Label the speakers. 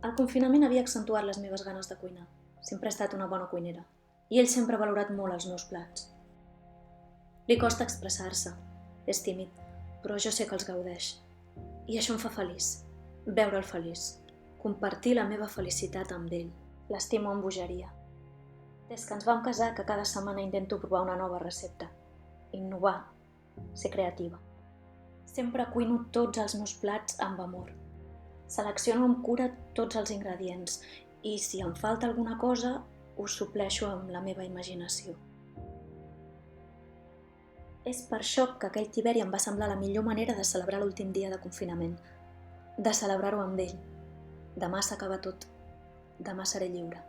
Speaker 1: El confinament havia accentuat les meves ganes de cuinar. Sempre he estat una bona cuinera. I ell sempre ha valorat molt els meus plats. Li costa expressar-se. És tímid, però jo sé que els gaudeix. I això em fa feliç. Veure'l feliç. Compartir la meva felicitat amb ell. L'estimo amb bogeria. Des que ens vam casar, que cada setmana intento provar una nova recepta. Innovar. Ser creativa. Sempre cuino tots els meus plats amb amor. Selecciono amb cura tots els ingredients i si em falta alguna cosa, ho supleixo amb la meva imaginació. És per això que aquell tiberi em va semblar la millor manera de celebrar l'últim dia de confinament. De celebrar-ho amb ell. Demà s'acaba tot. Demà seré lliure.